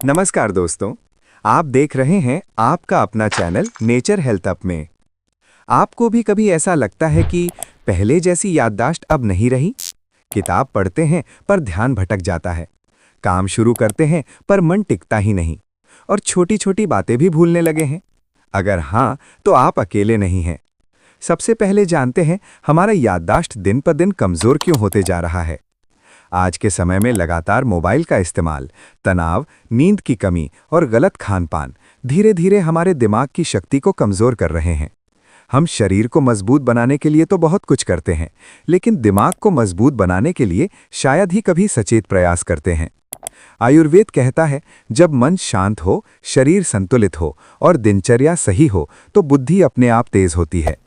नमस्कार दोस्तों, आप देख रहे हैं आपका अपना चैनल नेचर हेल्थ अप में। आपको भी कभी ऐसा लगता है कि पहले जैसी याददाश्त अब नहीं रही? किताब पढ़ते हैं पर ध्यान भटक जाता है, काम शुरू करते हैं पर मन टिकता ही नहीं, और छोटी-छोटी बातें भी भूलने लगे हैं। अगर हाँ, तो आप अकेले नहीं हैं। सबसे पहले जानते हैं हमारा याददाश्त दिन पर दिन कमज़ोर क्यों होते जा रहा है। आज के समय में लगातार मोबाइल का इस्तेमाल, तनाव, नींद की कमी और गलत खान-पान धीरे-धीरे हमारे दिमाग की शक्ति को कमज़ोर कर रहे हैं। हम शरीर को मजबूत बनाने के लिए तो बहुत कुछ करते हैं, लेकिन दिमाग को मजबूत बनाने के लिए शायद ही कभी सचेत प्रयास करते हैं। आयुर्वेद कहता है, जब मन शांत हो, शरीर संतुलित हो और दिनचर्या सही हो, तो बुद्धि अपने आप तेज होती है।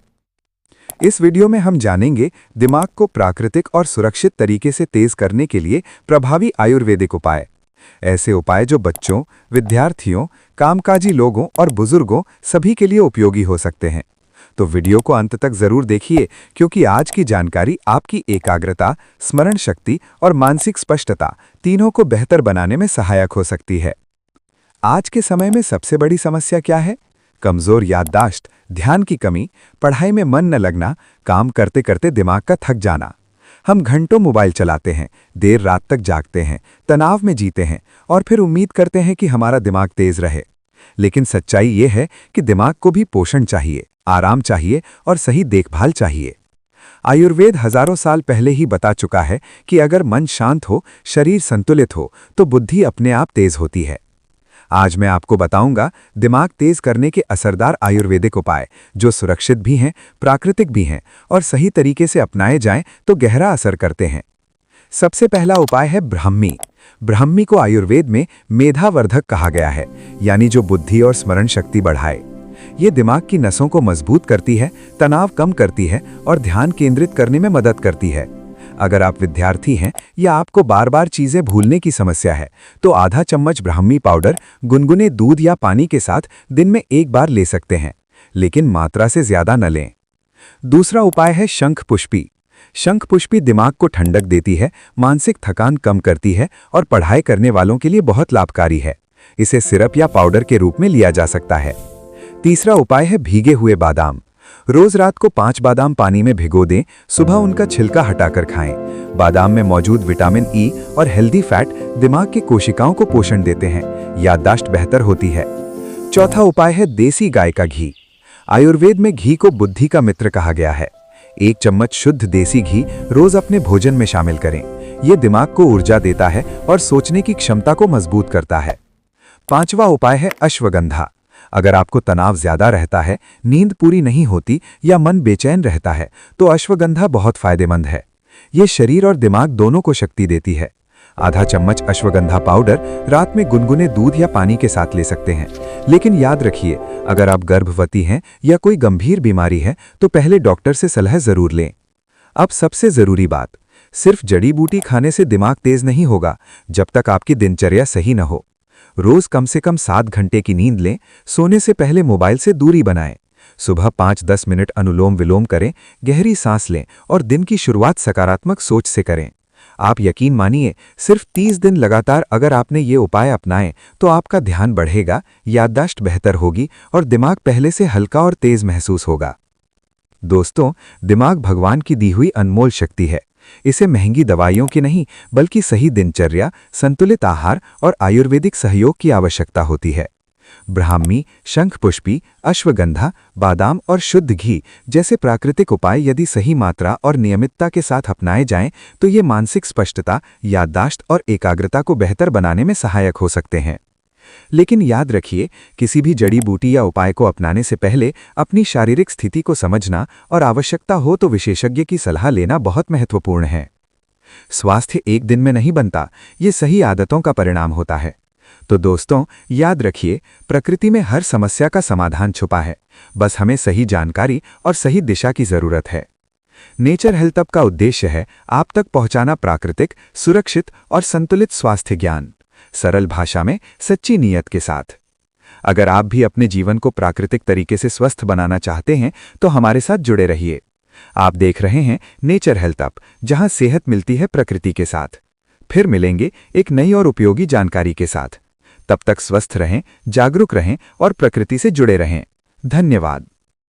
इस वीडियो में हम जानेंगे दिमाग को प्राकृतिक और सुरक्षित तरीके से तेज करने के लिए प्रभावी आयुर्वेदिक उपाय। ऐसे उपाय जो बच्चों, विद्यार्थियों, कामकाजी लोगों और बुजुर्गों सभी के लिए उपयोगी हो सकते हैं। तो वीडियो को अंत तक जरूर देखिए, क्योंकि आज की जानकारी आपकी एकाग्रता, स्मरण शक्ति और मानसिक स्पष्टता तीनों को बेहतर बनाने में सहायक हो सकती है। आज के समय में सबसे बड़ी समस्या क्या है? कमजोर याददाश्त, ध्यान की कमी, पढ़ाई में मन न लगना, काम करते करते दिमाग का थक जाना। हम घंटों मोबाइल चलाते हैं, देर रात तक जागते हैं, तनाव में जीते हैं और फिर उम्मीद करते हैं कि हमारा दिमाग तेज रहे। लेकिन सच्चाई ये है कि दिमाग को भी पोषण चाहिए, आराम चाहिए और सही देखभाल चाहिए। आयुर्वेद हजारों साल पहले ही बता चुका है कि अगर मन शांत हो, शरीर संतुलित हो, तो बुद्धि अपने आप तेज होती है। आज मैं आपको बताऊंगा दिमाग तेज करने के असरदार आयुर्वेदिक उपाय, जो सुरक्षित भी हैं, प्राकृतिक भी हैं और सही तरीके से अपनाए जाएं तो गहरा असर करते हैं। सबसे पहला उपाय है ब्राह्मी। ब्राह्मी को आयुर्वेद में मेधावर्धक कहा गया है, यानी जो बुद्धि और स्मरण शक्ति बढ़ाए। ये दिमाग की नसों को मजबूत करती है, तनाव कम करती है और ध्यान केंद्रित करने में मदद करती है। अगर आप विद्यार्थी हैं या आपको बार बार चीजें भूलने की समस्या है, तो आधा चम्मच ब्राह्मी पाउडर गुनगुने दूध या पानी के साथ दिन में एक बार ले सकते हैं, लेकिन मात्रा से ज्यादा न लें। दूसरा उपाय है शंख पुष्पी। शंख पुष्पी दिमाग को ठंडक देती है, मानसिक थकान कम करती है और पढ़ाई करने वालों के लिए बहुत लाभकारी है। इसे सिरप या पाउडर के रूप में लिया जा सकता है। तीसरा उपाय है भीगे हुए बादाम। रोज रात को 5 बादाम पानी में भिगो दें, सुबह उनका छिलका हटाकर खाएं। बादाम में मौजूद विटामिन ई और हेल्दी फैट दिमाग की कोशिकाओं को पोषण देते हैं, याददाश्त बेहतर होती है। चौथा उपाय है देसी गाय का घी। आयुर्वेद में घी को बुद्धि का मित्र कहा गया है। 1 चम्मच शुद्ध देसी घी रोज अपने भोजन में शामिल करें। यह दिमाग को ऊर्जा देता है और सोचने की क्षमता को मजबूत करता है। पांचवा उपाय है अश्वगंधा। अगर आपको तनाव ज्यादा रहता है, नींद पूरी नहीं होती या मन बेचैन रहता है, तो अश्वगंधा बहुत फायदेमंद है। यह शरीर और दिमाग दोनों को शक्ति देती है। आधा चम्मच अश्वगंधा पाउडर रात में गुनगुने दूध या पानी के साथ ले सकते हैं, लेकिन याद रखिए, अगर आप गर्भवती हैं या कोई गंभीर बीमारी है तो पहले डॉक्टर से सलाह जरूर लें। अब सबसे जरूरी बात, सिर्फ जड़ी बूटी खाने से दिमाग तेज नहीं होगा जब तक आपकी दिनचर्या सही न हो। रोज कम से कम 7 घंटे की नींद लें, सोने से पहले मोबाइल से दूरी बनाएं, सुबह 5-10 मिनट अनुलोम विलोम करें, गहरी सांस लें और दिन की शुरुआत सकारात्मक सोच से करें। आप यकीन मानिए, सिर्फ 30 दिन लगातार अगर आपने ये उपाय अपनाएं तो आपका ध्यान बढ़ेगा, याददाश्त बेहतर होगी और दिमाग पहले से हल्का और तेज महसूस होगा। दोस्तों, दिमाग भगवान की दी हुई अनमोल शक्ति है। इसे महंगी दवाइयों की नहीं, बल्कि सही दिनचर्या, संतुलित आहार और आयुर्वेदिक सहयोग की आवश्यकता होती है। ब्राह्मी, शंखपुष्पी, अश्वगंधा, बादाम और शुद्ध घी जैसे प्राकृतिक उपाय यदि सही मात्रा और नियमितता के साथ अपनाए जाएं, तो ये मानसिक स्पष्टता, याददाश्त और एकाग्रता को बेहतर बनाने में सहायक हो सकते हैं। लेकिन याद रखिए, किसी भी जड़ी बूटी या उपाय को अपनाने से पहले अपनी शारीरिक स्थिति को समझना और आवश्यकता हो तो विशेषज्ञ की सलाह लेना बहुत महत्वपूर्ण है। स्वास्थ्य एक दिन में नहीं बनता, ये सही आदतों का परिणाम होता है। तो दोस्तों, याद रखिए, प्रकृति में हर समस्या का समाधान छुपा है, बस हमें सही जानकारी और सही दिशा की जरूरत है। नेचर हेल्थ अप का उद्देश्य है आप तक पहुंचाना प्राकृतिक, सुरक्षित और संतुलित स्वास्थ्य ज्ञान, सरल भाषा में, सच्ची नीयत के साथ। अगर आप भी अपने जीवन को प्राकृतिक तरीके से स्वस्थ बनाना चाहते हैं तो हमारे साथ जुड़े रहिए। आप देख रहे हैं नेचर हेल्थ अप, जहां सेहत मिलती है प्रकृति के साथ। फिर मिलेंगे एक नई और उपयोगी जानकारी के साथ। तब तक स्वस्थ रहें, जागरूक रहें और प्रकृति से जुड़े रहें। धन्यवाद।